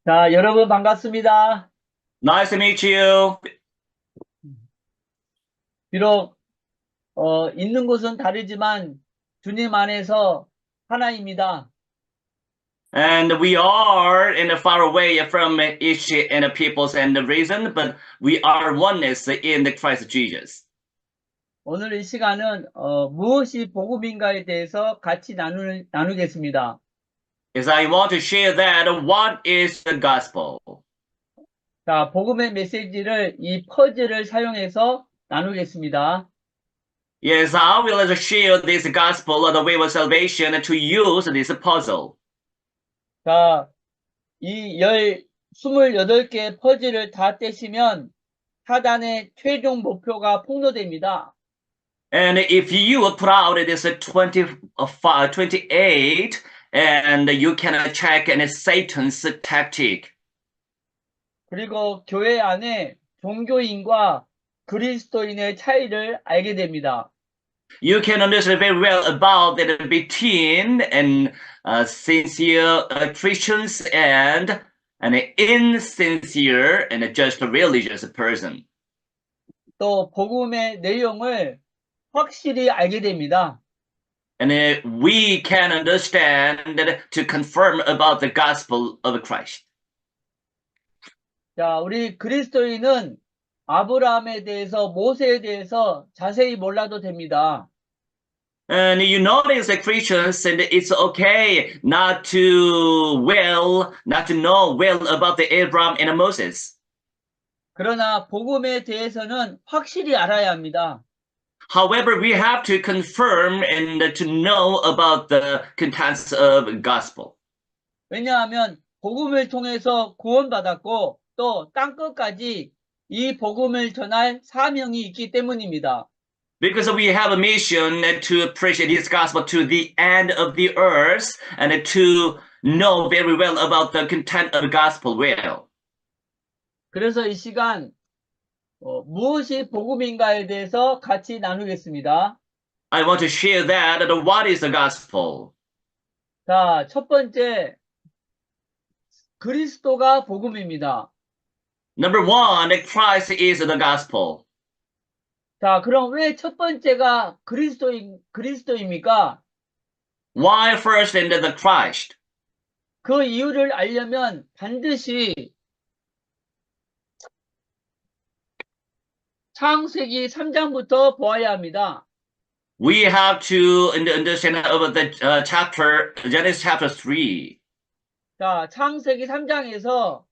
자, 여러분 반갑습니다. Nice to meet you. 비록 있는 곳은 다르지만 주님 안에서 하나입니다. And we are in a far away from each and the peoples and the reason, but we are oneness in the Christ Jesus. 오늘 이 시간은 무엇이 복음인가에 대해서 같이 나누겠습니다. As I want to share that, what is the gospel? 자, 복음의 메시지를 이 퍼즐을 사용해서 나누겠습니다. Yes, I will share this gospel of the way of salvation to use this puzzle. 자, 이 28개 퍼즐을 다 떼시면 사단의 최종 목표가 폭로됩니다. And if you put out this 25, 28, and you can check Satan's tactic. 그리고 교회 안에 종교인과 그리스도인의 차이를 알게 됩니다. You can understand very well about the between and sincere Christians and an insincere and just a religious person. 또 복음의 내용을 확실히 알게 됩니다. And we can understand that to confirm about the gospel of Christ. 자, 우리 그리스도인은 아브라함에 대해서 모세에 대해서 자세히 몰라도 됩니다. And you notice that Christians, and it's okay not to know well about the Abraham and Moses. 그러나 복음에 대해서는 확실히 알아야 합니다. However, we have to confirm and to know about the contents of gospel. 왜냐하면 복음을 통해서 구원받았고 또 땅끝까지 이 복음을 전할 사명이 있기 때문입니다. Because we have a mission to preach this gospel to the end of the earth and to know very well about the content of the gospel well. 그래서 이 시간 무엇이 복음인가에 대해서 같이 나누겠습니다. I want to share that. What is the gospel? 자, 첫 번째, 그리스도가 복음입니다. Number one, Christ is the gospel. 자, 그럼 왜 첫 번째가 그리스도입니까? Why first in the Christ? 그 이유를 알려면 반드시 창세기 3장부터 보아야 합니다. We have to understand about the chapter, Genesis chapter 3. 자, 창세기 3장에서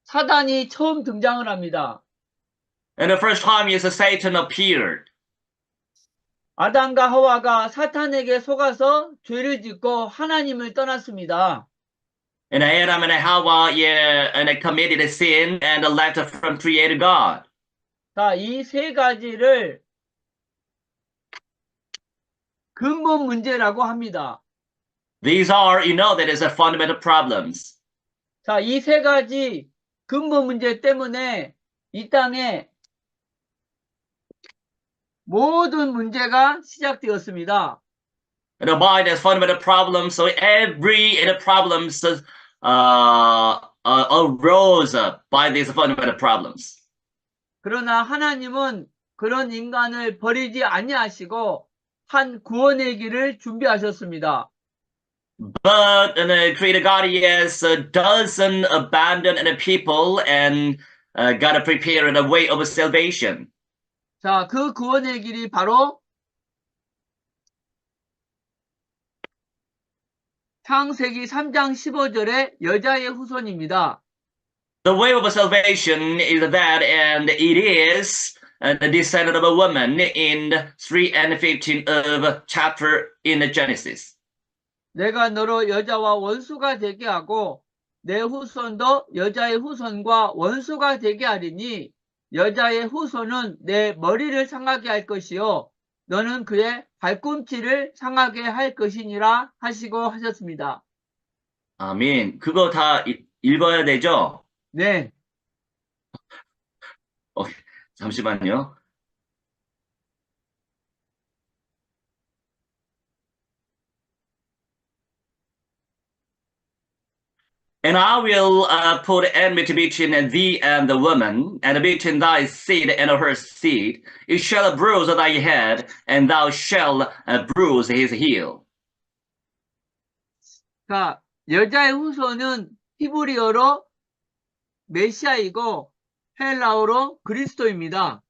사단이 처음 등장을 합니다. And the first time is Satan appeared. 아담과 하와가 사탄에게 속아서 죄를 짓고 하나님을 떠났습니다. And Adam and Hawa, and they committed a sin and left from Creator God. 자, 이 세 가지를 근본 문제라고 합니다. These are, that is a fundamental problems. 자, 이 세 가지 근본 문제 때문에 이 땅에 모든 문제가 시작되었습니다. And by this fundamental problems, so every problems arose by these fundamental problems. 그러나 하나님은 그런 인간을 버리지 아니하시고 한 구원의 길을 준비하셨습니다. But the Creator God, yes, doesn't abandon the people and gotta prepare the way of salvation. 자, 그 구원의 길이 바로 창세기 3장 15절의 여자의 후손입니다. The way of salvation is that, and it is the descendant of a woman in 3 and 15 of chapter in Genesis. 내가 너로 여자와 원수가 되게 하고 내 후손도 여자의 후손과 원수가 되게 하리니 여자의 후손은 내 머리를 상하게 할 것이요 너는 그의 발꿈치를 상하게 할 것이니라 하시고 하셨습니다. 아멘. 그거 다 읽어야 되죠? 네. 잠시만요. And I will put enmity between thee and the woman, and between thy seed and her seed. It shall bruise thy head, and thou shalt bruise his heel. 자, 여자의 후손은 히브리어로 메시아이고 헬라어로 그리스도입니다.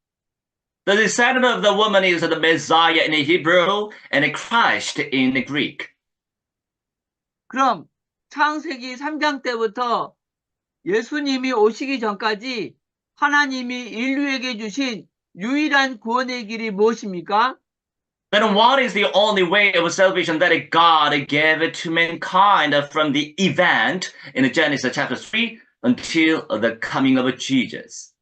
The descendant of the woman is the Messiah in Hebrew and Christ in Greek. 그럼 창세기 3장 때부터 예수님이 오시기 전까지 하나님이 인류에게 주신 유일한 구원의 길이 무엇입니까? Then what is the only way of salvation that God gave to mankind from the event in Genesis chapter 3 until the coming of Jesus?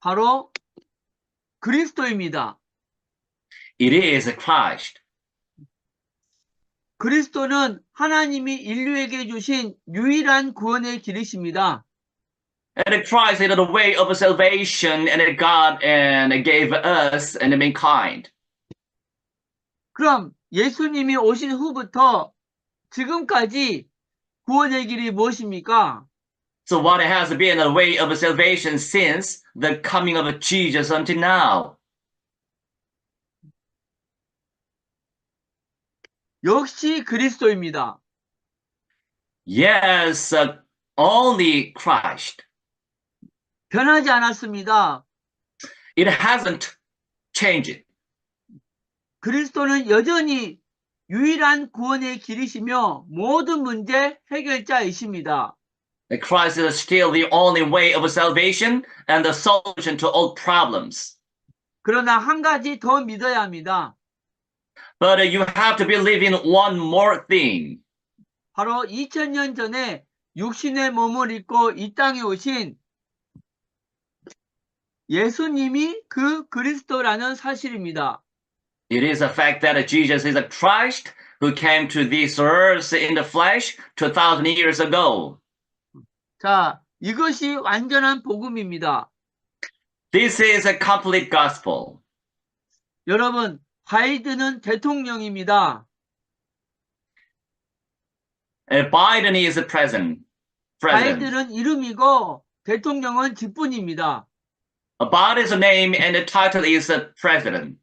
바로 그리스도입니다. It is Christ. 그리스도는 하나님이 인류에게 주신 유일한 구원의 길이십니다. And Christ is the way of salvation, and God gave us and mankind. 그럼 예수님이 오신 후부터 지금까지 구원의 길이 무엇입니까? So what has been the way of salvation since the coming of Jesus until now? 역시 그리스도입니다. Yes, only Christ. 변하지 않았습니다. It hasn't changed. 그리스도는 여전히 유일한 구원의 길이시며 모든 문제 해결자이십니다. Christ is still the only way of salvation and the solution to all problems. 그러나 한 가지 더 믿어야 합니다. But you have to believe in one more thing. 바로 2000년 전에 육신의 몸을 입고 이 땅에 오신 예수님이 그 그리스도라는 사실입니다. It is a fact that Jesus is a Christ who came to this earth in the flesh 2,000 years ago. 자, 이것이 완전한 복음입니다. This is a complete gospel. 여러분, 바이든은 대통령입니다. And Biden is the president. 바이든은 이름이고 대통령은 직분입니다. Biden's name and the title is president.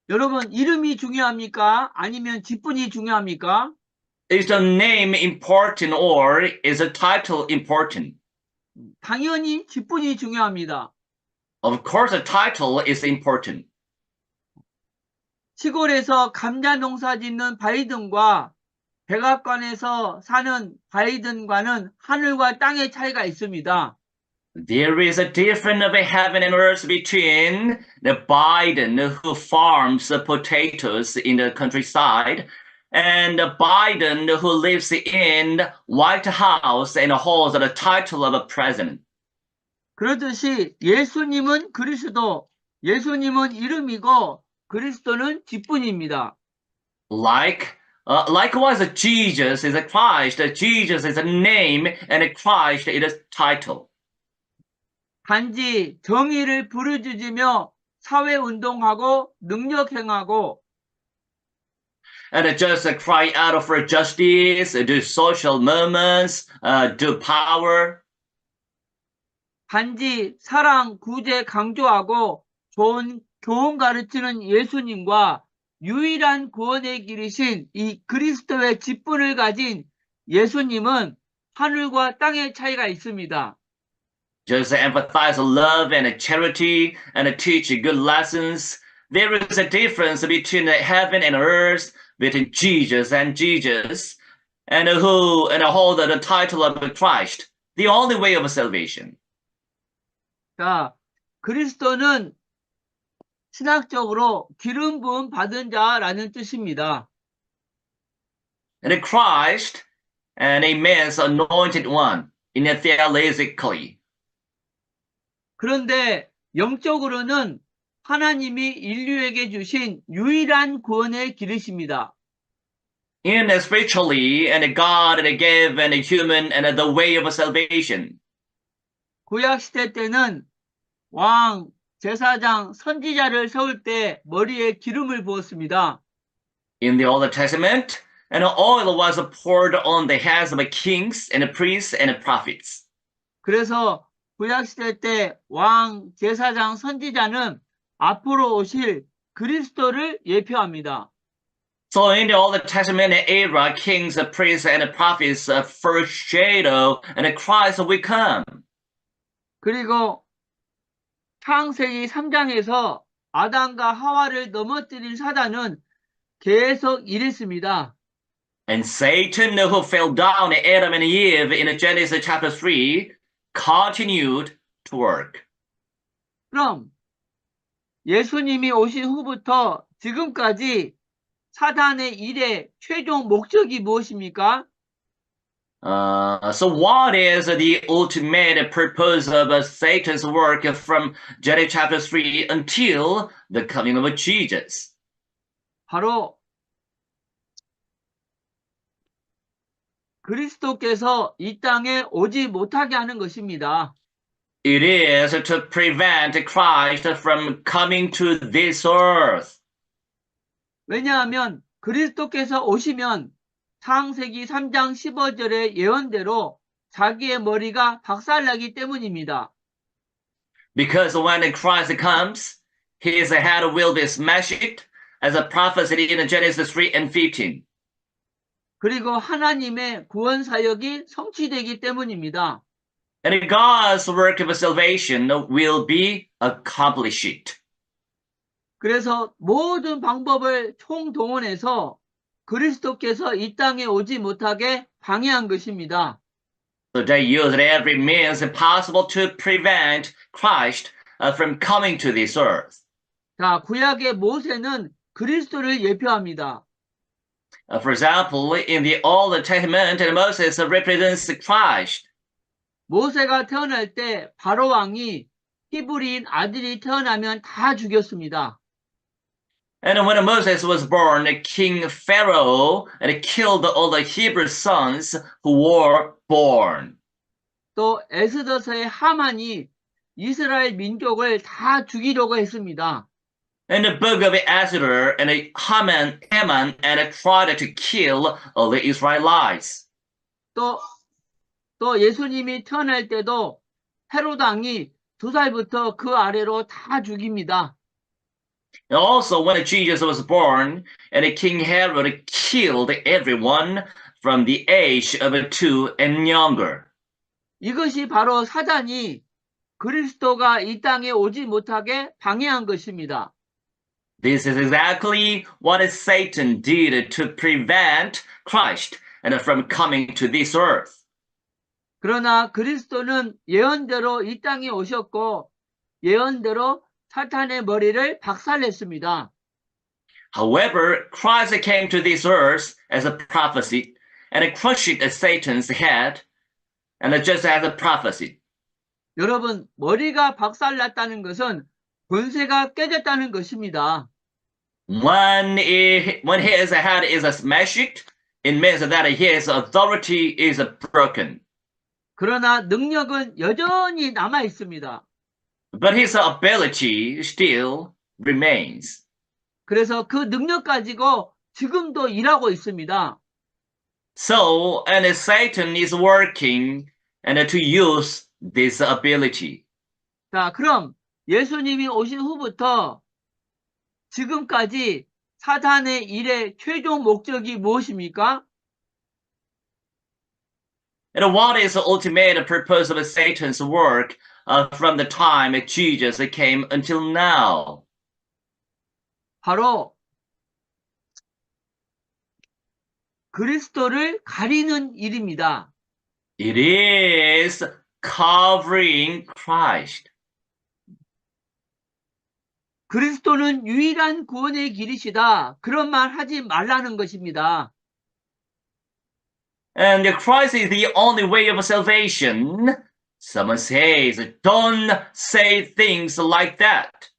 여러분, 이름이 중요합니까? 아니면 직분이 중요합니까? Is the name important or is the title important? 당연히 직분이 중요합니다. Of course, the title is important. 시골에서 감자 농사 짓는 바이든과 백악관에서 사는 바이든과는 하늘과 땅의 차이가 있습니다. There is a difference of heaven and earth between the Biden who farms potatoes in the countryside and the Biden who lives in White House and holds the title of a president. 그렇듯이 예수님은 그리스도, 예수님은 이름이고 그리스도는 직분입니다. Likewise, Jesus is a Christ, Jesus is a name, and Christ is a title. 단지 정의를 부르짖으며 사회운동하고 능력행하고 And just cry out for justice, do social movements, do power. 단지 사랑, 구제 강조하고 좋은 교훈 가르치는 예수님과 유일한 구원의 길이신 이 그리스도의 직분을 가진 예수님은 하늘과 땅의 차이가 있습니다. Just empathize love and charity and teach good lessons. There is a difference between heaven and earth, between Jesus and who hold the title of Christ, the only way of salvation. 자, 그리스도는 신학적으로 기름 부음 받은 자라는 뜻입니다. And Christ and a man's anointed one, in a theologically. 그런데 영적으로는 하나님이 인류에게 주신 유일한 구원의 길이십니다. In spiritually, and God gave and human and the way of salvation. 구약 시대 때는 왕, 제사장, 선지자를 세울 때 머리에 기름을 부었습니다. In the Old Testament, and oil was poured on the heads of kings and priests and prophets. 그래서 구약시대 때 왕, 제사장, 선지자는 앞으로 오실 그리스도를 예표합니다. So in the Old Testament era, kings, priests, and prophets foreshadow and Christ will come. 그리고 창세기 3장에서 아담과 하와를 넘어뜨린 사단은 계속 일했습니다. And Satan, who fell down Adam and Eve in Genesis chapter 3, continued to work. 그럼 예수님이 오신 후부터 지금까지 사단의 일의 최종 목적이 무엇입니까? So what is the ultimate purpose of Satan's work from Genesis chapter 3 until the coming of Jesus? 바로 그리스도께서 이 땅에 오지 못하게 하는 것입니다. It is to prevent Christ from coming to this earth. 왜냐하면 그리스도께서 오시면 창세기 3장 15절의 예언대로 자기의 머리가 박살나기 때문입니다. Because when Christ comes, his head will be smashed, as prophesied in Genesis 3 and 15. 그리고 하나님의 구원 사역이 성취되기 때문입니다. And God's work of salvation will be accomplished. 그래서 모든 방법을 총동원해서 그리스도께서 이 땅에 오지 못하게 방해한 것입니다. So they used every means possible to prevent Christ from coming to this earth. 자, 구약의 모세는 그리스도를 예표합니다. For example, in the Old Testament, Moses represents Christ. 모세가 태어날 때 바로 왕이 히브리인 아들이 태어나면 다 죽였습니다. And when Moses was born, King Pharaoh killed all the Hebrew sons who were born. 또 에스더서의 하만이 이스라엘 민족을 다 죽이려고 했습니다. In the book of Esther, Haman tried to kill all the Israelites. 또 예수님이 태어날 때도 헤롯 왕이 2살부터 그 아래로 다 죽입니다. And also, when Jesus was born, King Herod killed everyone from the age of 2 and younger. 이것이 바로 사단이 그리스도가 이 땅에 오지 못하게 방해한 것입니다. This is exactly what Satan did to prevent Christ from coming to this earth. 그러나 그리스도는 예언대로 이 땅에 오셨고 예언대로 사탄의 머리를 박살냈습니다. However, Christ came to this earth as a prophecy and crushed Satan's head, and just as a prophecy. 여러분, 머리가 박살났다는 것은 권세가 깨졌다는 것입니다. When his head is smashed, it means that his authority is broken. 그러나 능력은 여전히 남아 있습니다. But his ability still remains. 그래서 그 능력 가지고 지금도 일하고 있습니다. So, and Satan is working to use this ability. 자, 그럼 예수님이 오신 후부터 지금까지 사탄의 일의 최종 목적이 무엇입니까? And what is the ultimate purpose of Satan's work from the time Jesus came until now? 바로 그리스도를 가리는 일입니다. It is covering Christ. 그리스도는 유일한 구원의 길이시다. 그런 말 하지 말라는 것입니다. And Christ is the only way of salvation. Someone says, don't say things like that.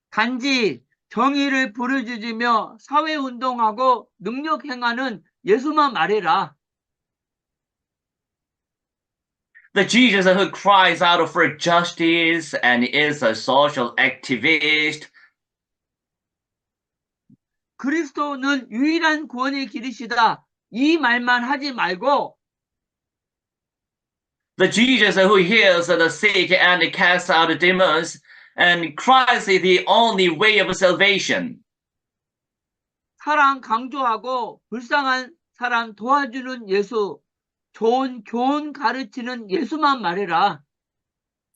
단지 정의를 부르짖으며 사회운동하고 능력 행하는 예수만 말해라. The Jesus who cries out for justice and is a social activist. 그리스도는 유일한 구원의 길이시다. 이 말만 하지 말고 The Jesus who heals the sick and casts out demons, and Christ is the only way of salvation. 사랑 강조하고 불쌍한 사람 도와주는 예수, 좋은 교훈 가르치는 예수만 말해라.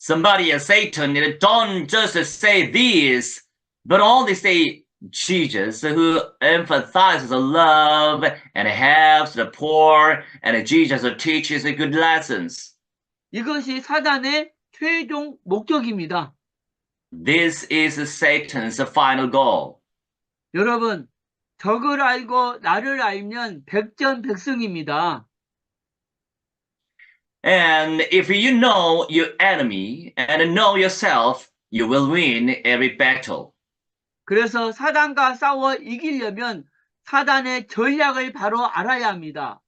Somebody as Satan, don't just say this, but only say Jesus who emphasizes love and helps the poor, and Jesus who teaches good lessons. 이것이 사단의 최종 목적입니다. This is Satan's final goal. 여러분, 적을 알고 나를 알면 백전백승입니다. And if you know your enemy and know yourself, you will win every battle. 그래서 사단과 싸워 이기려면 사단의 전략을 바로 알아야 합니다.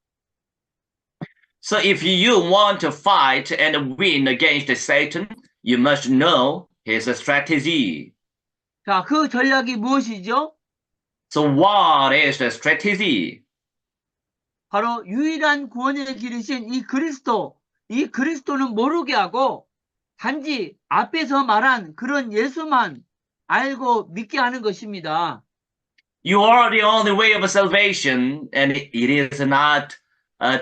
So if you want to fight and win against Satan, you must know his strategy. 자, 그 전략이 무엇이죠? So what is the strategy? 바로 유일한 구원의 길이신 이 그리스도는 모르게 하고 단지 앞에서 말한 그런 예수만 알고 믿게 하는 것입니다. You are the only way of salvation, and it is not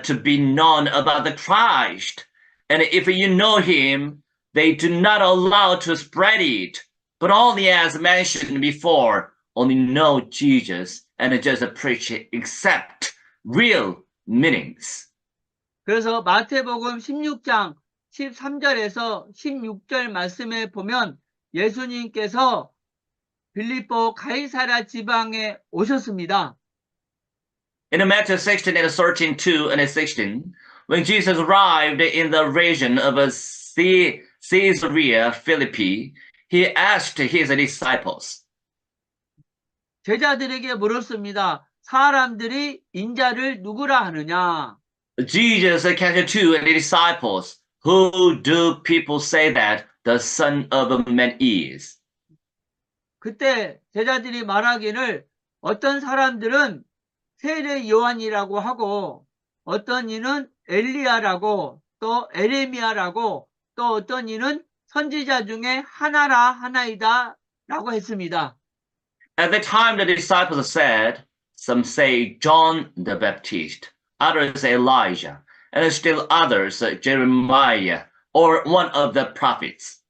to be known about the Christ. And if you know him, they do not allow to spread it, but only as mentioned before, only know Jesus and just preach it, accept real meanings. 그래서 마태복음 16장 13절에서 16절 말씀에 보면 예수님께서 빌립보 가이사랴 지방에 오셨습니다. In Matthew 16 and 13, 2 and 16, when Jesus arrived in the region of Caesarea Philippi, he asked his disciples, 제자들에게 물었습니다. 사람들이 인자를 누구라 하느냐? Jesus came to the disciples, who do people say that the Son of Man is? 그때 제자들이 말하기를 어떤 사람들은 세례 요한이라고 하고 어떤 이는 엘리야라고 또 에레미야라고 또 어떤 이는 선지자 중에 하나이다 라고 했습니다. At the time the disciples said, some say John the Baptist, others Elijah, and still others Jeremiah, or one of the prophets.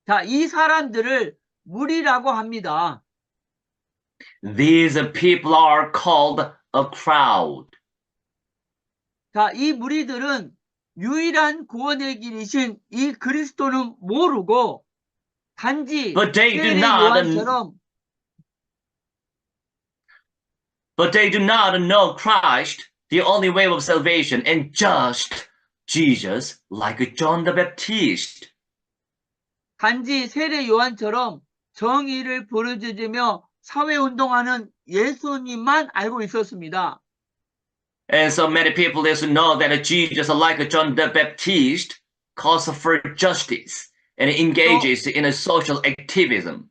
자, 이 사람들을 무리라고 합니다. These people are called a crowd. 자, 이 무리들은 유일한 구원의 길이신 이 그리스도는 모르고 단지 But they do 세례 not 요한처럼 But they do not know Christ, the only way of salvation, and just Jesus like John the Baptist. 단지 세례 요한처럼 정의를 부르짖으며 사회운동하는 예수님만 알고 있었습니다. And so many people know that Jesus, like John the Baptist, calls for justice and engages in a social activism.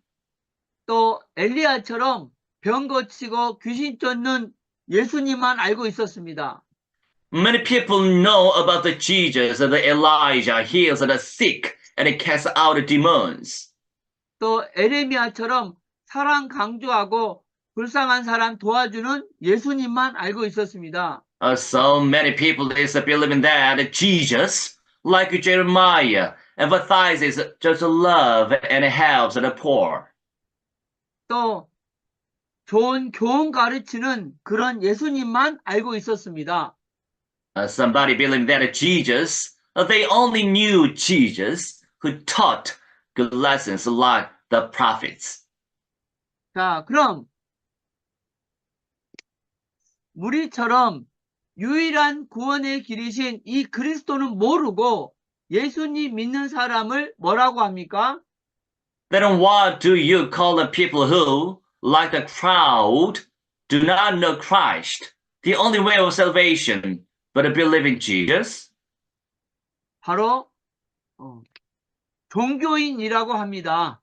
또 엘리야처럼 병 고치고 귀신 쫓는 예수님만 알고 있었습니다. Many people know about the Jesus, the Elijah heals the sick and casts out demons. 또 에레미야처럼 사랑 강조하고 불쌍한 사람 도와주는 예수님만 알고 있었습니다. So many people believe in that Jesus, like Jeremiah, emphasizes just love and helps the poor. 또 좋은 교훈 가르치는 그런 예수님만 알고 있었습니다. Somebody believed that Jesus, they only knew Jesus who taught good lessons like the prophets. 자, 그럼 우리처럼 유일한 구원의 길이신 이 그리스도는 모르고 예수님 믿는 사람을 뭐라고 합니까? Then what do you call the people who, like the crowd, do not know Christ, the only way of salvation, but believe in Jesus? 바로 종교인이라고 합니다.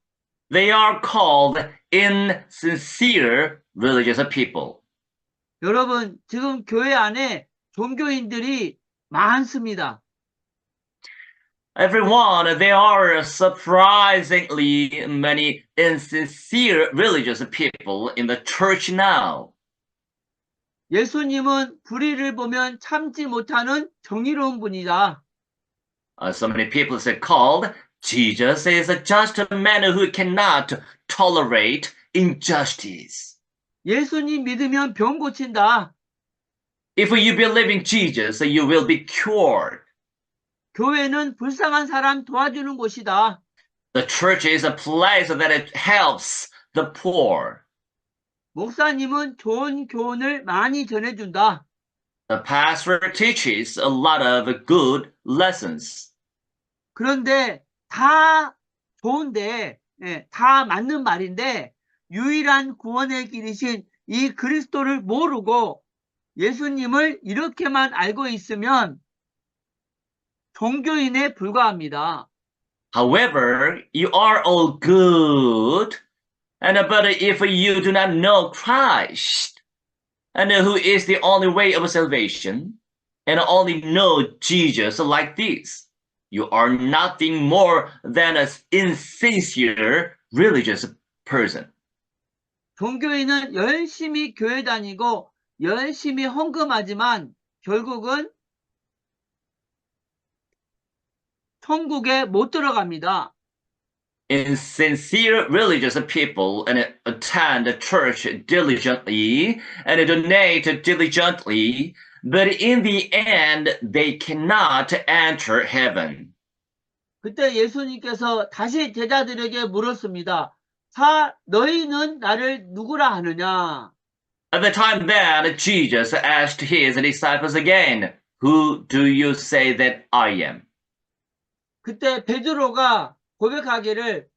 They are called insincere religious people. 여러분, 지금 교회 안에 종교인들이 많습니다. Everyone, there are surprisingly many insincere religious people in the church now. 예수님은 불의를 보면 참지 못하는 정의로운 분이다. So many people say called Jesus is just a man who cannot tolerate injustice. 예수님 믿으면 병 고친다. If you believe in Jesus, you will be cured. 교회는 불쌍한 사람 도와주는 곳이다. The church is a place that it helps the poor. 목사님은 좋은 교훈을 많이 전해준다. The pastor teaches a lot of good lessons. 그런데 다 좋은데, 다 맞는 말인데, 유일한 구원의 길이신 이 그리스도를 모르고 예수님을 이렇게만 알고 있으면 종교인에 불과합니다. However, you are all good, but if you do not know Christ, and who is the only way of salvation, and only know Jesus like this, you are nothing more than an insincere religious person. 종교인은 열심히 교회 다니고 열심히 헌금하지만 결국은 천국에 못 들어갑니다. Insincere religious people and attend the church diligently and donate diligently, but in the end, they cannot enter heaven. 그때 예수님께서 다시 제자들에게 물었습니다. 너희는 나를 누구라 하느냐? At the time then, Jesus asked his disciples again, "Who do you say that I am?" 그때 베드로가 고백하기를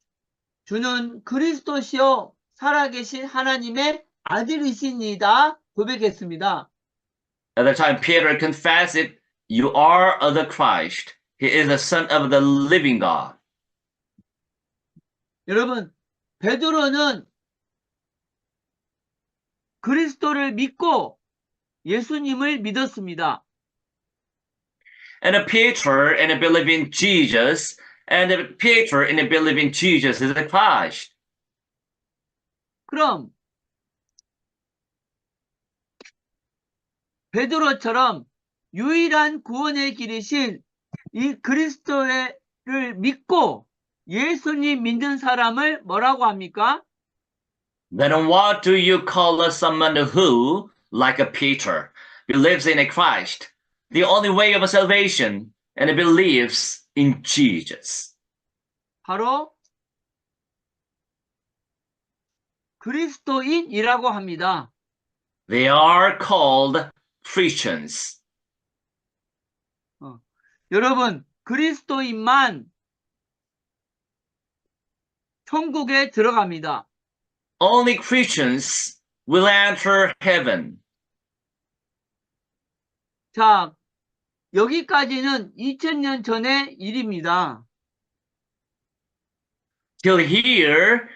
주는 그리스도시요 살아계신 하나님의 아들이시니다 고백했습니다. At the time Peter confessed it, "You are the Christ. He is the Son of the living God." 여러분, 베드로는 그리스도를 믿고 예수님을 믿었습니다. And Peter and believe in Jesus, and Peter and believe in Jesus is the Christ. 그럼 베드로처럼 유일한 구원의 길이신 이 그리스도를 믿고 예수님 믿는 사람을 뭐라고 합니까? Then what do you call someone who, like a Peter, believes in a Christ, the only way of salvation, and believes in Jesus? 바로 그리스도인이라고 합니다. They are called Christians. 여러분, 그리스도인만 천국에 들어갑니다. Only Christians will enter heaven. 자, 여기까지는 2000년 전의 일입니다. Till here,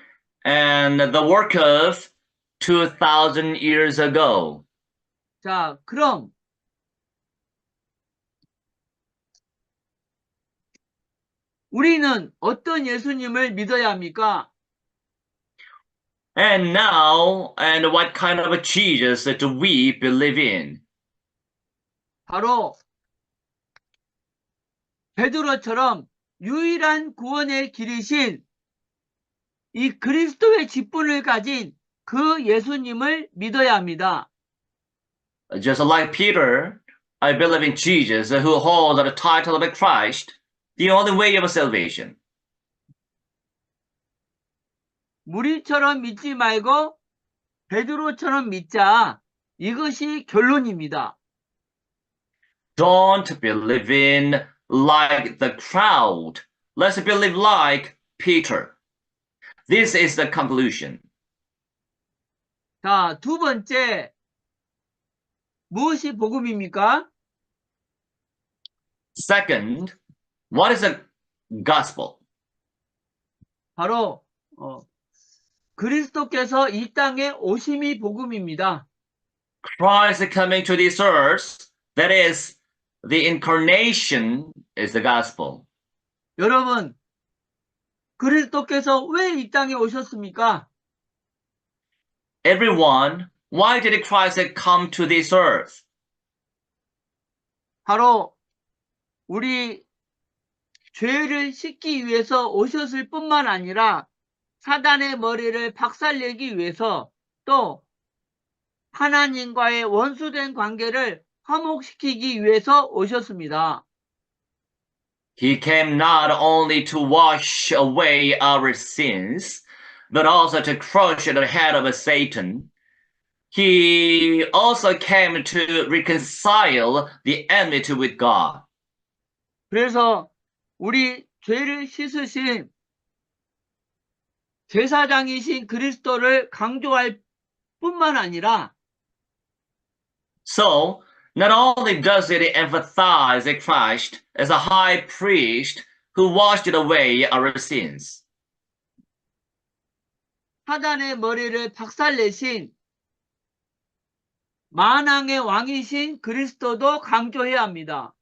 and the work of 2,000 years ago. 자, 그럼 우리는 어떤 예수님을 믿어야 합니까? And now, and what kind of a Jesus do we believe in? 바로 베드로처럼 유일한 구원의 길이신 이 그리스도의 직분을 가진 그 예수님을 믿어야 합니다. Just like Peter, I believe in Jesus who holds the title of Christ, the only way of salvation. 무리처럼 믿지 말고 베드로처럼 믿자. 이것이 결론입니다. Don't believe in like the crowd. Let's believe like Peter. This is the conclusion. 자, 두 번째, 무엇이 복음입니까? Second, what is the gospel? 바로 그리스도께서 이 땅에 오심이 복음입니다. Christ coming to this earth, that is, the incarnation, is the gospel. 여러분, 그리스도께서 왜 이 땅에 오셨습니까? Everyone, why did Christ come to this earth? 바로 우리 죄를 씻기 위해서 오셨을 뿐만 아니라 사단의 머리를 박살내기 위해서 또 하나님과의 원수된 관계를 화목시키기 위해서 오셨습니다. He came not only to wash away our sins, but also to crush the head of Satan. He also came to reconcile the enmity with God. 그래서 우리 죄를 씻으신 제사장이신 그리스도를 강조할 뿐만 아니라 So, not only does it emphasize Christ as a high priest who washed away our sins, 사단의 머리를 박살내신 만왕의 왕이신 그리스도도 강조해야 합니다.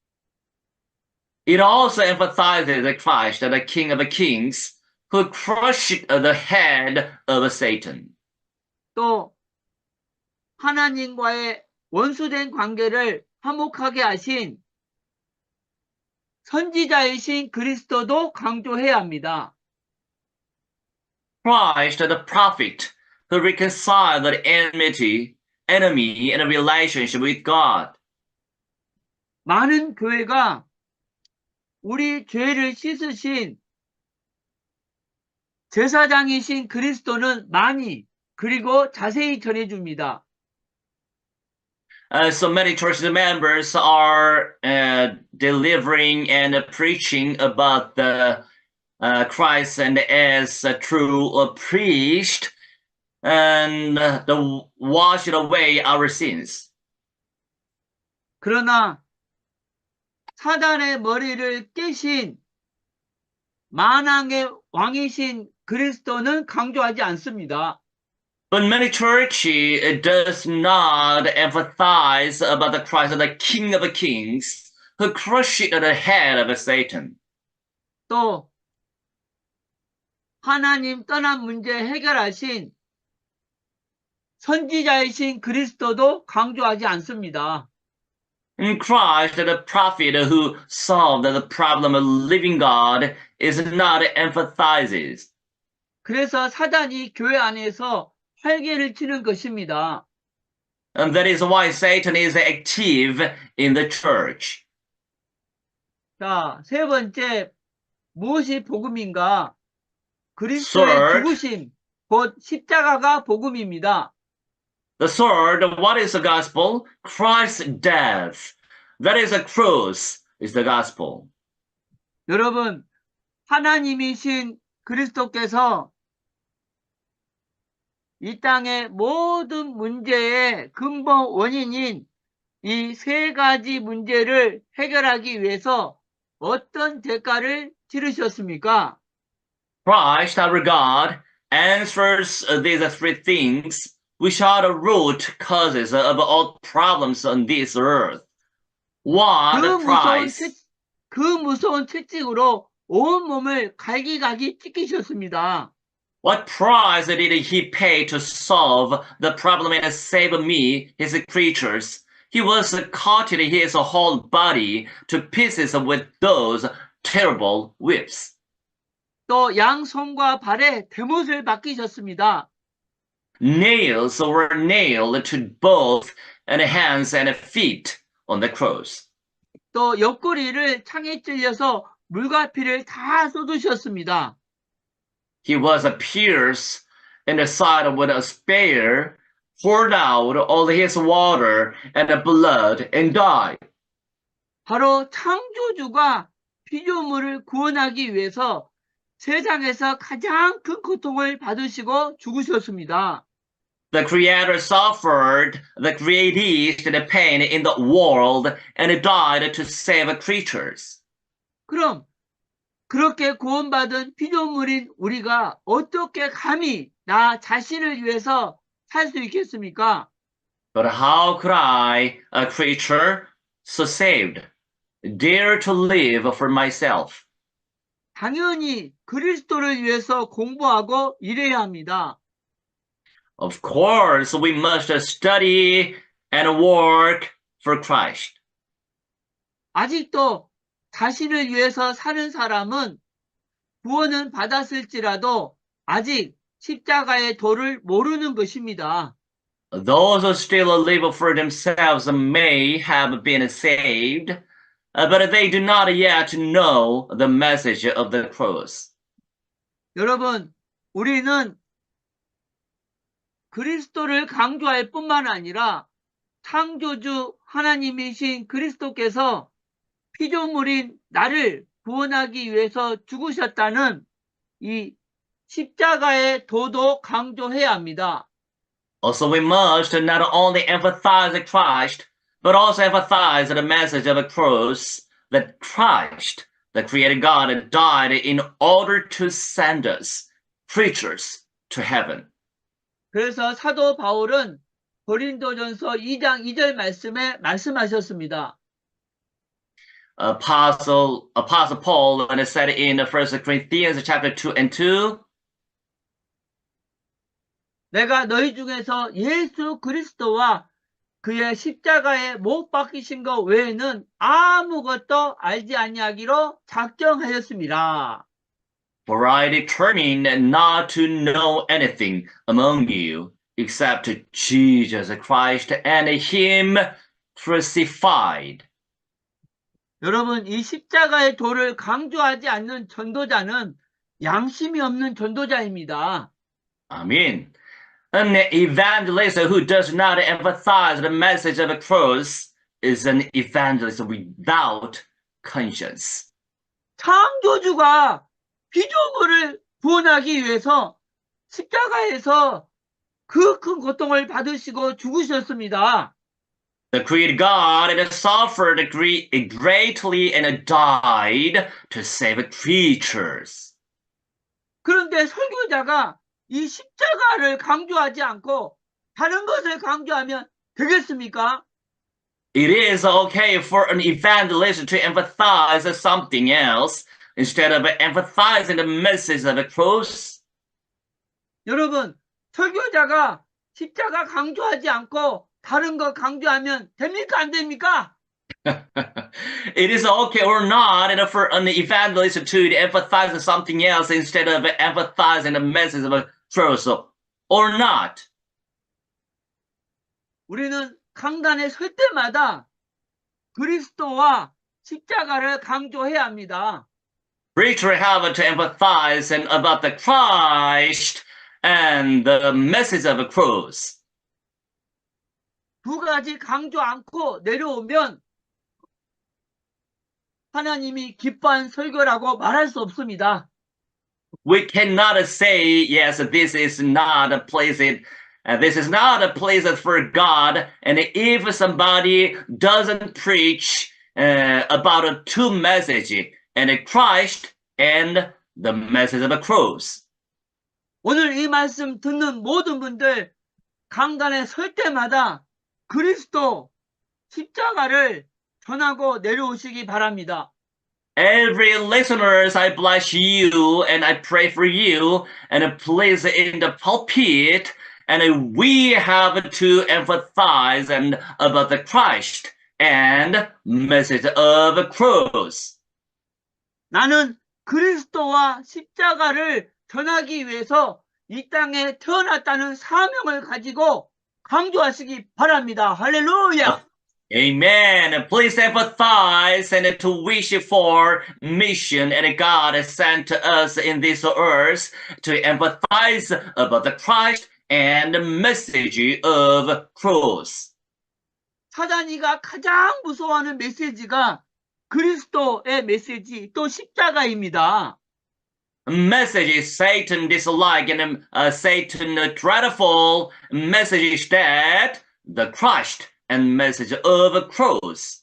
it also emphasizes Christ as the King of Kings who crushed the head of Satan. 또 하나님과의 원수된 관계를 화목하게 하신 선지자이신 그리스도도 강조해야 합니다. Christ, the prophet, who reconciled the enemy in a relationship with God. 많은 교회가 우리 죄를 씻으신 제사장이신 그리스도는 많이 그리고 자세히 전해줍니다. So many church members are delivering and preaching about the Christ and as a true priest and the washing away our sins. 그러나 사단의 머리를 깨신 만왕의 왕이신 그리스도는 강조하지 않습니다. But many churches does not emphasize about the Christ, the King of Kings, who crushed the head of Satan. 또 하나님 떠난 문제 해결하신 선지자이신 그리스도도 강조하지 않습니다. In Christ, the prophet who solved the problem of living God is not emphasized. 그래서 사단이 교회 안에서 활개를 치는 것입니다. And that is why Satan is active in the church. 자, 세 번째, 무엇이 복음인가? 그리스도의 Third. 죽으심, 곧 십자가가 복음입니다. The third, what is the gospel? Christ's death. That is a cross, is the gospel. 여러분, 하나님이신 그리스도께서 이 땅의 모든 문제의 근본 원인인 이 세 가지 문제를 해결하기 위해서 어떤 대가를 치르셨습니까? Christ, our God, answers these three things, which are the root causes of all problems on this earth. One, the price. 그 무서운 채찍으로 온 몸을 갈기갈기 찢기셨습니다. What price did he pay to solve the problem and save me, his creatures? He was cutting his whole body to pieces with those terrible whips. 또 양손과 발에 대못을 박히셨습니다. Nails were nailed to both hands and feet on the cross. 또 옆구리를 창에 찔려서 물과 피를 다 쏟으셨습니다. He was pierced in the side with a spear, poured out all his water and blood, and died. 바로 창조주가 피조물을 구원하기 위해서 세상에서 가장 큰 고통을 받으시고 죽으셨습니다. The Creator suffered the greatest pain in the world and died to save creatures. 그럼 그렇게 구원받은 피조물인 우리가 어떻게 감히 나 자신을 위해서 살 수 있겠습니까? But how could I, a creature so saved, dare to live for myself? 당연히 그리스도를 위해서 공부하고 일해야 합니다. Of course, we must study and work for Christ. 아직도 자신을 위해서 사는 사람은 구원은 받았을지라도 아직 십자가의 도를 모르는 것입니다. Those who still live for themselves may have been saved, but they do not yet know the message of the cross. 여러분, 우리는 그리스도를 강조할 뿐만 아니라 창조주 하나님이신 그리스도께서 피조물인 나를 구원하기 위해서 죽으셨다는 이 십자가의 도도 강조해야 합니다. Also, we must not only emphasize Christ, but also emphasize the message of the cross, that Christ, the created God, died in order to send us, creatures, to heaven. 그래서 사도 바울은 고린도전서 2장 2절 말씀에 말씀하셨습니다. Apostle Paul, when it said in 1 Corinthians chapter 2 and 2, 내가 너희 중에서 예수 그리스도와 그의 십자가에 못 박히신 것 외에는 아무것도 알지 아니하기로 작정하였습니다. For I determined not to know anything among you except Jesus Christ and Him crucified. 여러분, 이 십자가의 도를 강조하지 않는 전도자는 양심이 없는 전도자입니다. Amen. An evangelist who does not emphasize the message of the cross is an evangelist without conscience. 창조주가 피조물을 구원하기 위해서 십자가에서 그 큰 고통을 받으시고 죽으셨습니다. The created God suffered greatly and died to save creatures. 그런데 설교자가 이 십자가를 강조하지 않고 다른 것을 강조하면 되겠습니까? It is okay for an evangelist to emphasize something else instead of emphasizing the message of the cross. 여러분, 설교자가 십자가 강조하지 않고 다른 거 강조하면 됩니까? 안 됩니까? It is okay or not for an evangelist to emphasize something else instead of emphasizing the message of the cross or not. 우리는 강단에 설 때마다 그리스도와 십자가를 강조해야 합니다. Preachers have to emphasize about the Christ and the message of the cross. 두 가지 강조 않고 내려오면 하나님이 기뻐한 설교라고 말할 수 없습니다. We cannot say, yes, this is not a place for God. And if somebody doesn't preach about two messages, and Christ and the message of the cross. 오늘 이 말씀 듣는 모든 분들 강단에 설 때마다 그리스도 십자가를 전하고 내려오시기 바랍니다. Every listeners, I bless you and I pray for you, and please in the pulpit, and we have to emphasize about the Christ and message of the cross. 나는 그리스도와 십자가를 전하기 위해서 이 땅에 태어났다는 사명을 가지고 강조하시기 바랍니다. 할렐루야! Amen. Please empathize and to wish for mission and God has sent us in this earth to empathize about the Christ and the message of cross. 사단이가 가장 무서워하는 메시지가 그리스도의 메시지 또 십자가입니다. Message Satan dislike and Satan dreadful message that the Christ and message of cross.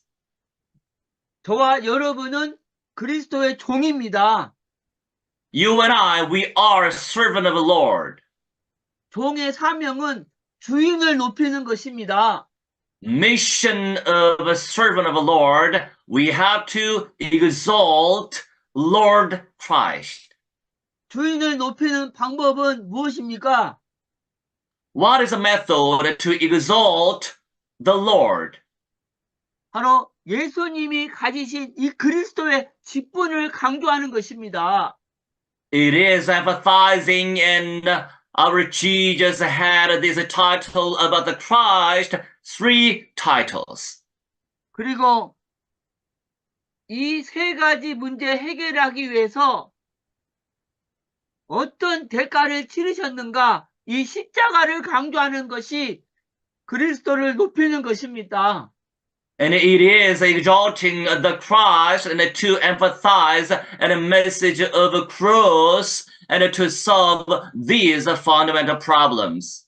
저와 여러분은 그리스도의 종입니다. You and I, we are a servant of the Lord. 종의 사명은 주인을 높이는 것입니다. Mission of a servant of the Lord, we have to exalt Lord Christ. 주인을 높이는 방법은 무엇입니까? What is a method to exalt the Lord? 바로 예수님이 가지신 이 그리스도의 직분을 강조하는 것입니다. It is emphasizing and our Jesus had this title about the Christ, 3 titles. 그리고 이 세 가지 문제 해결하기 위해서 어떤 대가를 치르셨는가, 이 십자가를 강조하는 것이 그리스도를 높이는 것입니다. And it is exalting the Christ and to emphasize and a message of a cross and to solve these fundamental problems.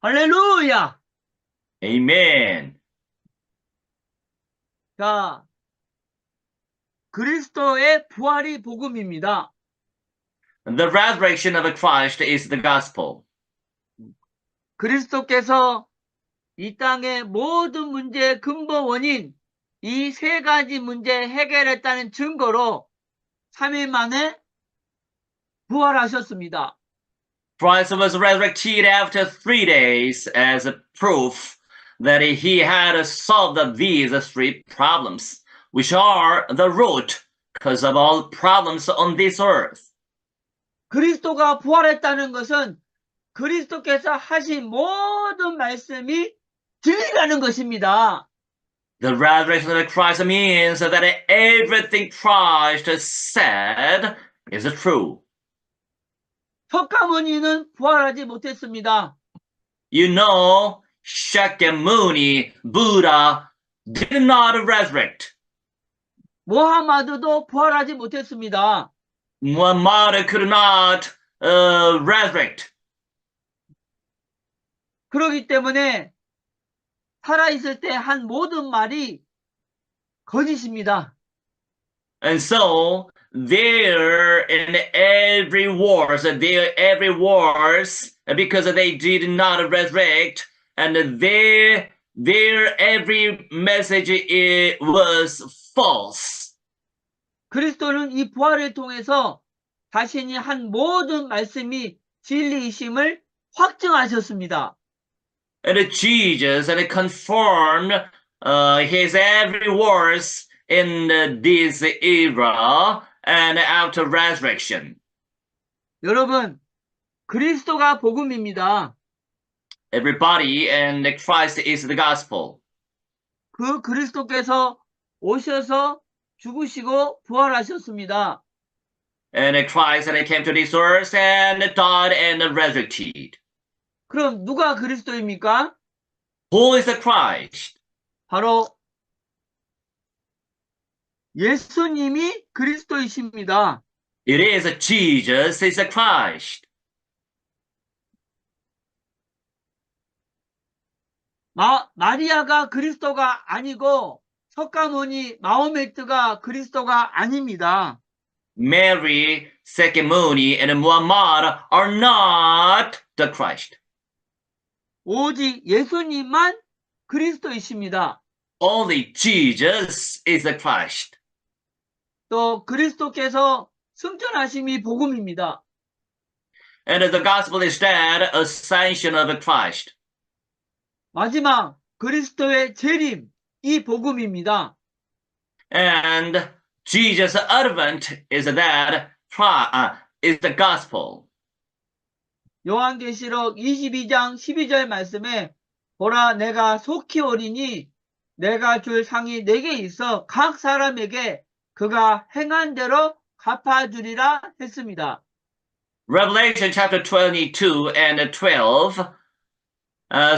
할렐루야! Amen. 자, 그리스도의 부활이 복음입니다. The resurrection of Christ is the gospel. 그리스도께서 이 땅의 모든 문제의 근본 원인, 이 세 가지 문제 해결했다는 증거로 3일 만에 부활하셨습니다. Christ was resurrected after 3 days as a proof that he had solved these 3 problems, which are the root cause of all problems on this earth. 그리스도가 부활했다는 것은 그리스도께서 하신 모든 말씀이 진리라는 것입니다. The resurrection of Christ means that everything Christ said is true. 석가모니는 부활하지 못했습니다. You know, Shakyamuni, Buddha, did not resurrect. 모하마드도 부활하지 못했습니다. Muhammad could not resurrect. 그렇기 때문에 살아있을 때 한 모든 말이 거짓입니다. And so, they're in every wars, because they did not resurrect, and their every message was false. 그리스도는 이 부활을 통해서 자신이 한 모든 말씀이 진리이심을 확증하셨습니다. And Jesus and confirmed his every words in this era and after resurrection. 여러분, 그리스도가 복음입니다. Everybody, and Christ is the gospel. 그 그리스도께서 오셔서 죽으시고 부활하셨습니다. And Christ and came to this earth and died and resurrected. 그럼 누가 그리스도입니까? Who is the Christ? 바로 예수님이 그리스도이십니다. It is Jesus is the Christ. 마리아가 그리스도가 아니고 석가모니 마호메트가 그리스도가 아닙니다. Mary, Sakyamuni, and Muhammad are not the Christ. 오직 예수님만 그리스도이십니다. Only Jesus is the Christ. 또 그리스도께서 승천하심이 복음입니다. And the gospel is that ascension of Christ. 마지막 그리스도의 재림, 이 복음입니다. And Jesus' advent is that is the gospel. 요한계시록 22장 12절 말씀에 보라 내가 속히 오리니 내가 줄 상이 내게 있어 각 사람에게 그가 행한 대로 갚아주리라 했습니다. Revelation chapter 22 and 12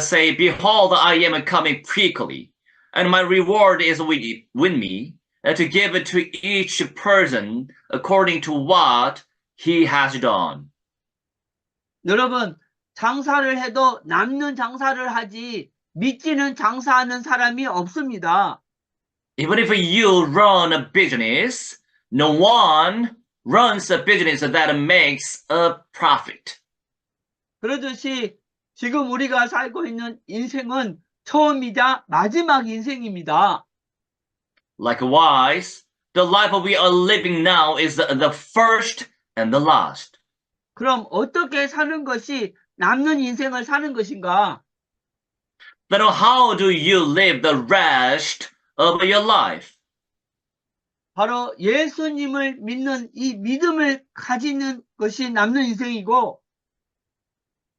say, Behold, I am coming quickly, and my reward is with me, to give it to each person according to what he has done. 여러분, 장사를 해도 남는 장사를 하지 믿지는 장사하는 사람이 없습니다. Even if you run a business, no one runs a business that makes a profit. 그러듯이 지금 우리가 살고 있는 인생은 처음이자 마지막 인생입니다. Likewise, the life we are living now is the first and the last. 그럼 어떻게 사는 것이 남는 인생을 사는 것인가? But how do you live the rest of your life? 바로 예수님을 믿는 이 믿음을 가지는 것이 남는 인생이고,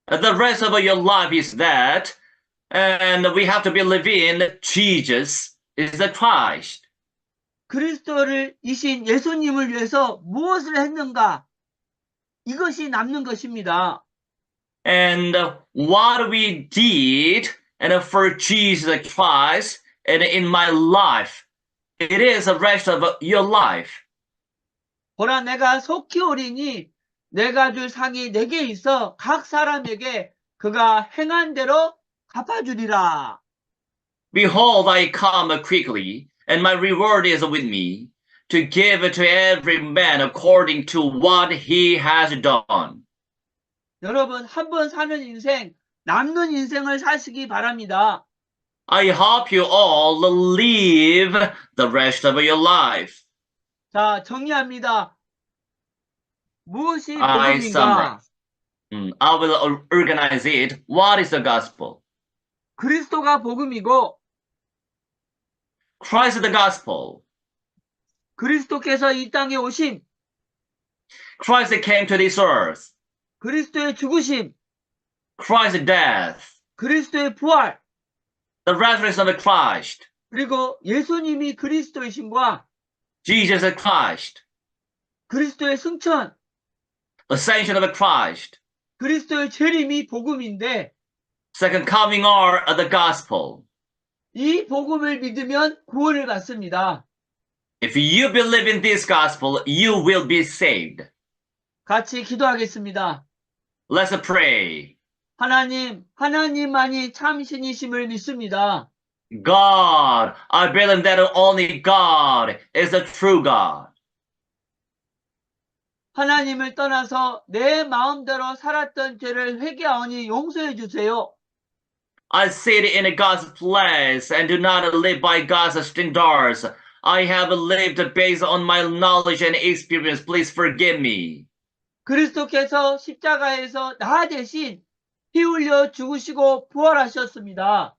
The rest of your life is that, and we have to believe in Jesus is the Christ. 그리스도를 이신 예수님을 위해서 무엇을 했는가? 이것이 남는 것입니다. And what we did and for Jesus Christ and in my life, it is the rest of your life. 보라, 내가 속히 오리니 내가 줄 상이 내게 있어 각 사람에게 그가 행한 대로 갚아주리라. Behold, I come quickly, and my reward is with me, to give to every man according to what he has done. 여러분, 한 번 사는 인생, 남는 인생을 사시기 바랍니다. I hope you all live the rest of your life. 자, 정리합니다. 무엇이 I 복음인가? summarize. I will organize it. What is the gospel? 그리스도가 복음이고, Christ is the gospel. 그리스도께서 이 땅에 오심, Christ came to this earth. 그리스도의 죽으심, Christ's death. 그리스도의 부활, The resurrection of Christ. 그리고 예수님이 그리스도이심과 Jesus Christ. 그리스도의 승천, Ascension of Christ. 그리스도의 재림이 복음인데, Second coming are the gospel. 이 복음을 믿으면 구원을 받습니다. If you believe in this gospel, you will be saved. 같이 기도하겠습니다. Let's pray. 하나님만이 참 신이심을 믿습니다. God, I believe that only God is the true God. 하나님을 떠나서 내 마음대로 살았던 죄를 회개하오니 용서해 주세요. I sit in God's place and do not live by God's standards. I have lived based on my knowledge and experience. Please forgive me. 그리스도께서 십자가에서 나 대신 피 흘려 죽으시고 부활하셨습니다.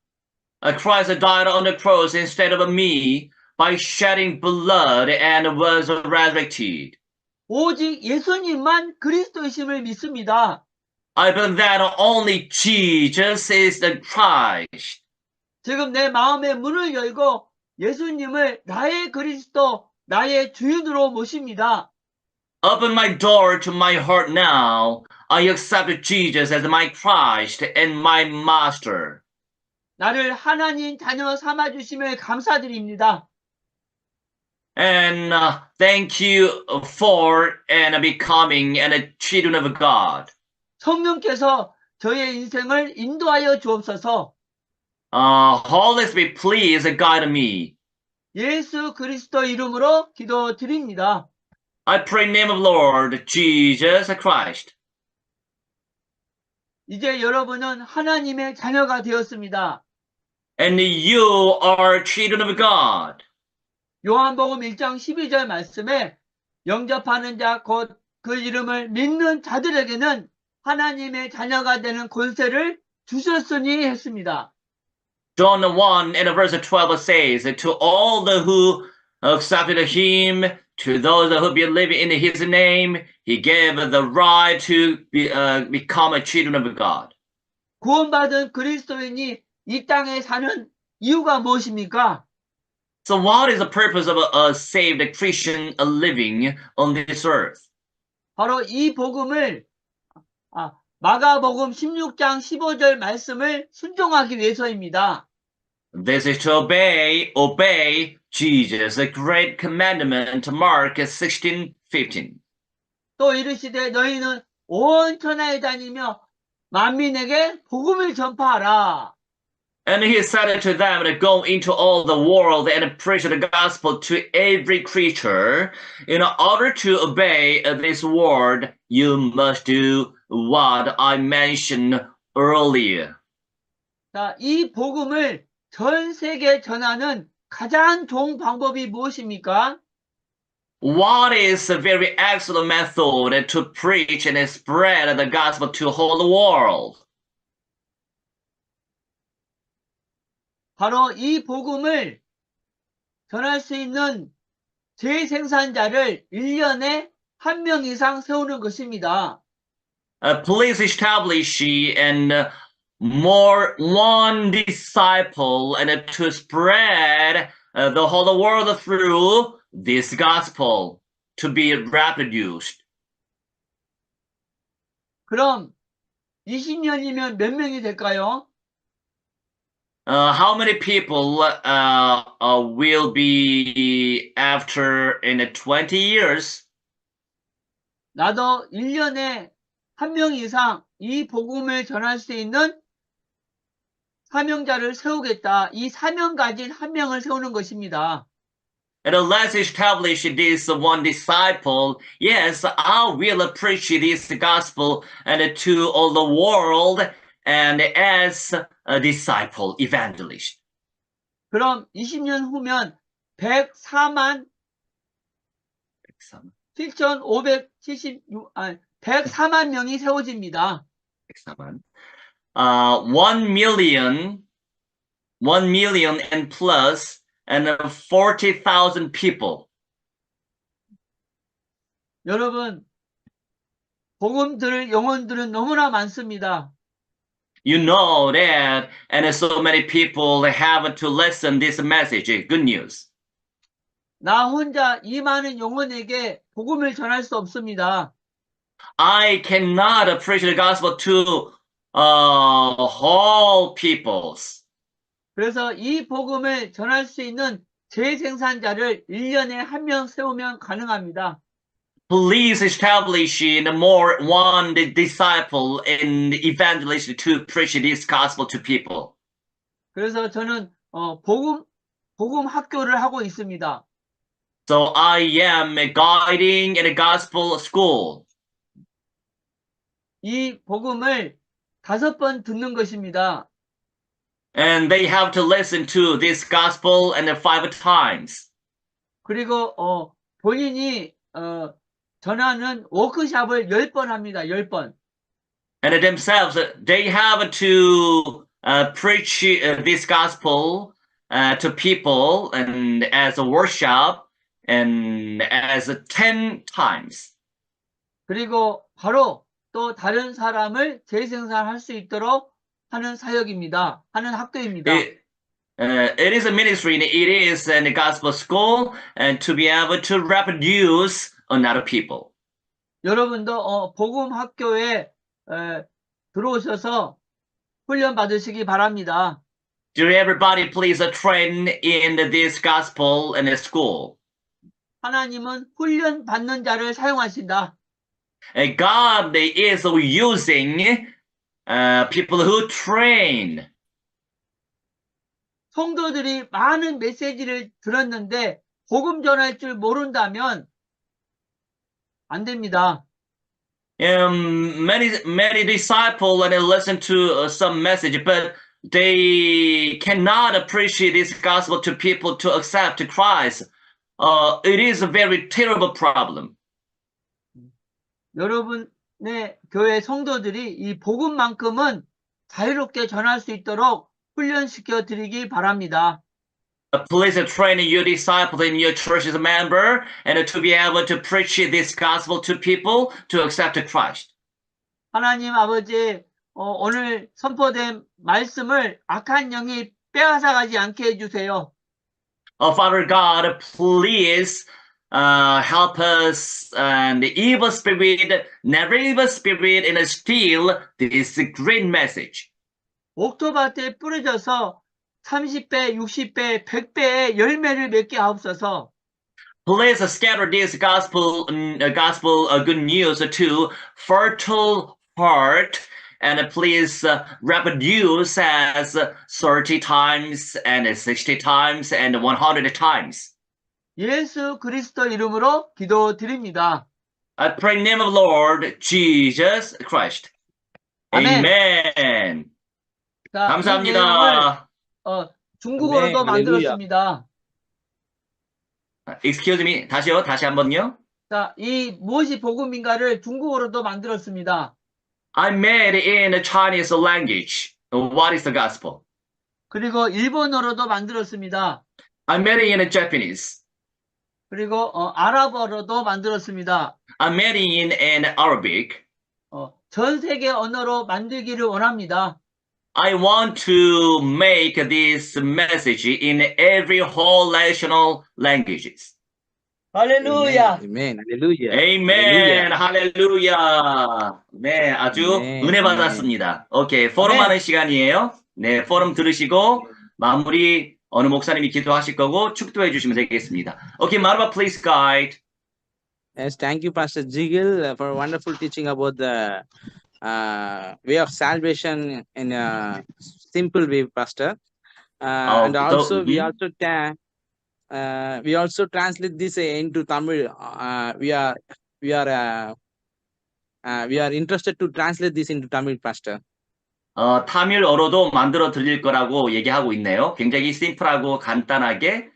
Christ died on the cross instead of me by shedding blood and was resurrected. 오직 예수님만 그리스도이심을 믿습니다. I believe that only Jesus is the Christ. 지금 내 마음의 문을 열고 예수님을 나의 그리스도, 나의 주인으로 모십니다. Open my door to my heart now. I accept Jesus as my Christ and my Master. 나를 하나님 자녀 삼아주심을 감사드립니다. And thank you for and becoming a children of God. 성령께서 저의 인생을 인도하여 주옵소서. Holy Spirit, please guide me. 예수 그리스도 이름으로 기도드립니다. I pray in the name of Lord Jesus Christ. 이제 여러분은 하나님의 자녀가 되었습니다. And you are children of God. 요한복음 1장 12절 말씀에 영접하는 자 곧 그 이름을 믿는 자들에게는 하나님의 자녀가 되는 권세를 주셨으니 했습니다. John 1 and verse 12 says, to all the who accepted him, to those who believe in his name, he gave the right to become a children of God. 구원받은 그리스도인이 이 땅에 사는 이유가 무엇입니까? So what is the purpose of a saved Christian living on this earth? 바로 이 복음을 마가복음 16장 15절 말씀을 순종하기 위해서입니다. This is to obey Jesus, the great commandment, Mark 16:15. 또 이르시되 너희는 온 천하에 다니며 만민에게 복음을 전파하라. And he said to them to go into all the world and preach the gospel to every creature. In order to obey this word, you must do what I mentioned earlier. 자, 이 복음을 전 세계에 전하는 가장 좋은 방법이 무엇입니까? What is a very excellent method to preach and spread the gospel to whole world? 바로 이 복음을 전할 수 있는 재생산자를 1년에 한 명 이상 세우는 것입니다. Please establish and more one disciple and to spread the whole world through this gospel to be reproduced. 그럼 20년이면 몇 명이 될까요? How many people will be after in 20 years? 나도 1년에 한 명 이상 이 복음을 전할 수 있는 사명자를 세우겠다. 이 사명 가진 한 명을 세우는 것입니다. And let's establish this one disciple. Yes, I will preach this gospel and to all the world and as a disciple evangelist. 그럼 20년 후면 104만 7,576, 104만 명이 세워집니다. 1 million and plus and 40,000 people. 여러분, 복음 들을 영혼들은 너무나 많습니다. You know that, and so many people have to listen this message. Good news. 나 혼자 이 많은 영혼에게 복음을 전할 수 없습니다. I cannot preach the gospel to all peoples. 그래서 이 복음을 전할 수 있는 재생산자를 1년에 한 명 세우면 가능합니다. Please establish more one disciple and evangelist to preach this gospel to people. 그래서 저는 복음 학교를 하고 있습니다. So I am guiding in a gospel school. 이 복음을 5번 듣는 것입니다. And they have to listen to this gospel and 5 times. 그리고 본인이 전하는 워크샵을 10번 합니다. 10번. And themselves, they have to preach this gospel to people and as a workshop and as 10 times. 그리고 바로 또 다른 사람을 재생산할 수 있도록 하는 사역입니다. 하는 학교입니다. It is a ministry, it is a gospel school, and to be able to reproduce another people. 여러분도 복음 학교에 들어오셔서 훈련 받으시기 바랍니다. Dear everybody, please train in this gospel and school. 하나님은 훈련 받는 자를 사용하신다. God is using people who train. 성도들이 많은 메시지를 들었는데 복음 전할 줄 모른다면 안 됩니다. Many disciples and listen to some message, but they cannot appreciate this gospel to people to accept Christ. It is a very terrible problem. 여러분의 교회 성도들이 이 복음만큼은 자유롭게 전할 수 있도록 훈련시켜 드리기 바랍니다. Please train your disciples in your church as a member and to be able to preach this gospel to people to accept Christ. 하나님 아버지 오늘 선포된 말씀을 악한 영이 빼앗아가지 않게 해주세요. Father God, please help us and the evil spirit, never evil spirit, and steal this great message. 옥토밭에 뿌려져서 30배, 60배, 100배의 열매를 맺게 하옵소서. Please scatter this gospel good news to fertile heart and please reproduce as 30 times and 60 times and 100 times. 예수 그리스도 이름으로 기도드립니다. I pray in the name of Lord Jesus Christ. 아멘. Amen. 자, 이 감사합니다. 내용을 중국어로도 아멘. 만들었습니다. Excuse me. 다시요. 다시 한번요. 자, 이 무엇이 복음인가를 중국어로도 만들었습니다. I made it in the Chinese language. What is the gospel? 그리고 일본어로도 만들었습니다. I made it in Japanese. 그리고 아랍어로도 만들었습니다. I made it in Arabic. 전 세계 언어로 만들기를 원합니다. I want to make this message in every whole national languages. 할렐루야. Amen. Hallelujah. Amen. 할렐루야. 네, 아주 Amen. 은혜 받았습니다. 오케이, 포럼 하는 시간이에요. 네, 포럼 들으시고 마무리 어느 목사님이 기도하실 거고 축도해 주시면 되겠습니다. 오케이, 마르바 please guide. Yes, thank you, Pastor Jigil, for wonderful teaching about the way of salvation in a simple way, Pastor. And also, we also translate this into Tamil. We are interested to translate this into Tamil, Pastor. 타밀어로도 만들어 드릴 거라고 얘기하고 있네요. 굉장히 심플하고 간단하게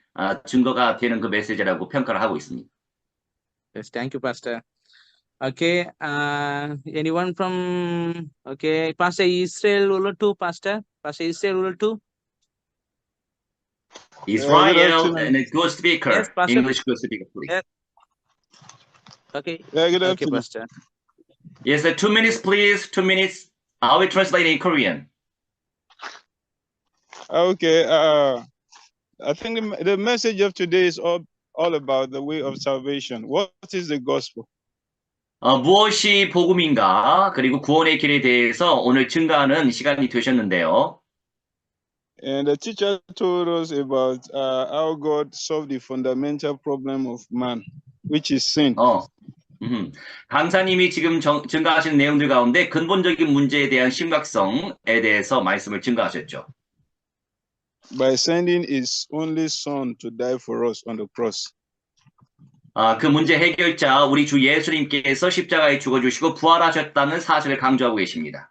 증거가 되는 그 메시지라고 평가를 하고 있습니다. Yes, thank you, Pastor. Okay, anyone from, okay, Pastor Israel Uller 2, Pastor? Pastor Israel Uller 2? Israel and a good speaker. Yes, Pastor. English good speaker, please. Yes. Okay, Good okay, afternoon. Pastor. Yes, 2 minutes, please. 2 minutes. I will translate in Korean. Okay, I think the message of today is all about the way of salvation. What is the gospel? 무엇이 복음인가 그리고 구원의 길에 대해서 오늘 증거하는 시간이 되셨는데요. And the teacher told us about how God solved the fundamental problem of man, which is sin. 강사님이 지금 증거하신 내용들 가운데 근본적인 문제에 대한 심각성에 대해서 말씀을 증거하셨죠. By sending his only son to die for us on the cross. 그 문제 해결자 우리 주 예수님께서 십자가에 죽어주시고 부활하셨다는 사실을 강조하고 계십니다.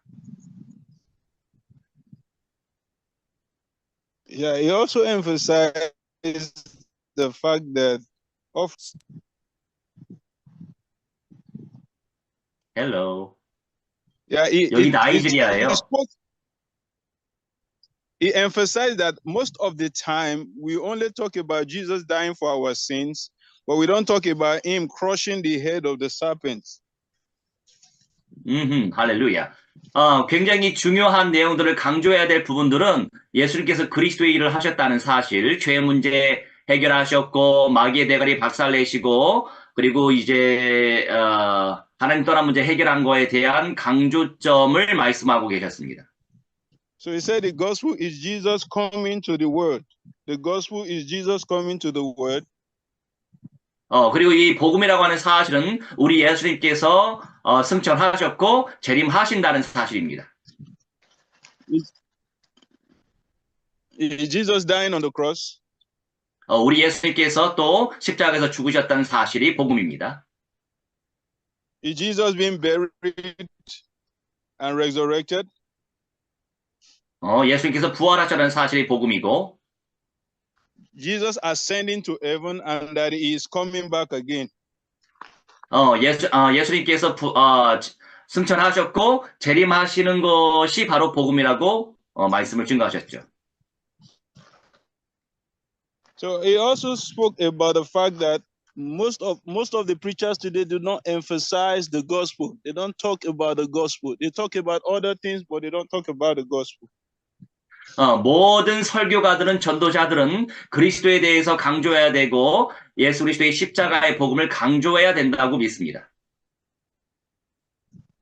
Yeah, he also emphasized the fact that Hello. Yeah, 여기 나이지리아예요. He emphasized that most of the time we only talk about Jesus dying for our sins, but we don't talk about him crushing the head of the serpents. 할렐루야. 굉장히 중요한 내용들을 강조해야 될 부분들은 예수님께서 그리스도의 일을 하셨다는 사실, 죄 문제 해결하셨고 마귀의 대가리 박살내시고 그리고 이제 하나님 떠난 문제 해결한 거에 대한 강조점을 말씀하고 계셨습니다. So he said the gospel is Jesus coming to the world. The gospel is Jesus coming to the world. 그리고 이 복음이라고 하는 사실은 우리 예수님께서 승천하셨고 재림하신다는 사실입니다. Is Jesus dying on the cross? 우리 예수님께서 또 십자가에서 죽으셨다는 사실이 복음입니다. Is Jesus being buried and resurrected? 예수님께서 부활하셨다는 사실이 복음이고 Jesus ascending to heaven and that he is coming back again. 예수님께서 승천하셨고 재림하시는 것이 바로 복음이라고 말씀을 증거하셨죠. So he also spoke about the fact that most of the preachers today do not emphasize the gospel. They don't talk about the gospel. They talk about other things, but they don't talk about the gospel. 모든 설교가들은 전도자들은 그리스도에 대해서 강조해야 되고 예수 그리스도의 십자가의 복음을 강조해야 된다고 믿습니다.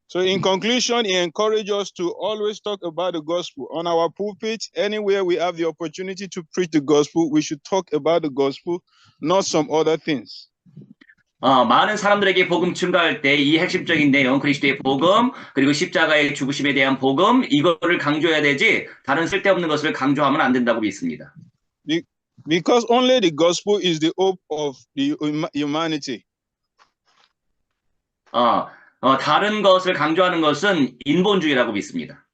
So in conclusion, he encouraged us to always talk about the gospel. On our pulpit, anywhere we have the opportunity to preach the gospel, we should talk about the gospel, not some other things. 많은 사람들에게 복음 증가할 때 이 핵심적인 내용, 그리스도의 복음, 그리고 십자가의 죽으심에 대한 복음, 이거를 강조해야 되지, 다른 쓸데없는 것을 강조하면 안 된다고 믿습니다. Because only the gospel is the hope of the humanity. 다른 것을 강조하는 것은 인본주의라고 믿습니다.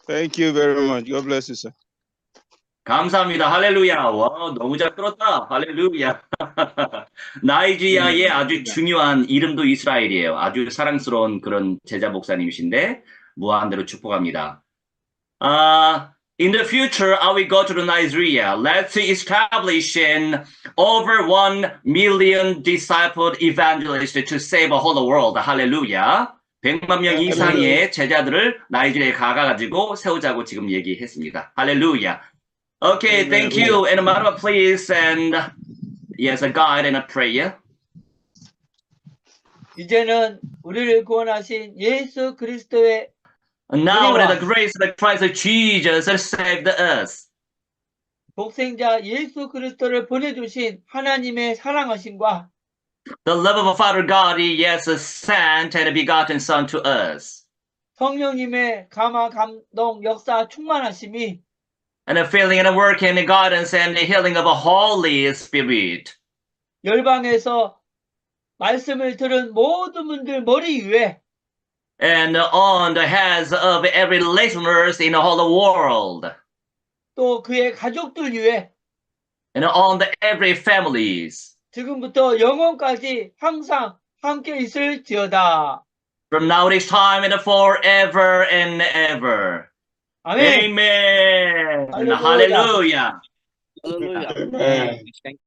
Thank you very much. God bless you, sir. 감사합니다. 할렐루야. 와, 너무 잘 끌었다. 할렐루야. 나이지리아의 아주 중요한 이름도 이스라엘이에요. 아주 사랑스러운 그런 제자 목사님이신데 무한대로 축복합니다. In the future, I will go to Nigeria. Let's establish an over 1 million disciple evangelist to save a whole world. 할렐루야. 100만 명 이상의 제자들을 나이지리아에 가가지고 세우자고 지금 얘기했습니다. 할렐루야. Okay, thank you. And Marwa, please, and yes, a guide and a prayer. 이제는 우리를 구원하신 예수 그리스도의 And now, in the grace of the Christ of Jesus has saved us. 독생자 예수 그리스도를 보내주신 하나님의 사랑하심과 The love of our Father God, yes, sent and begotten Son to us. 성령님의 감화 감동 역사 충만하심이 And a feeling and a work and the guidance and the healing of a Holy Spirit. 열방에서 말씀을 들은 모든 분들 머리 위에 And on the heads of every listeners in the whole world. 또 그의 가족들 위에 And on the every families. 지금부터 영원까지 항상 함께 있을지어다. From now this time and forever and ever. 아멘. Amen. Hallelujah. Hallelujah. Hallelujah.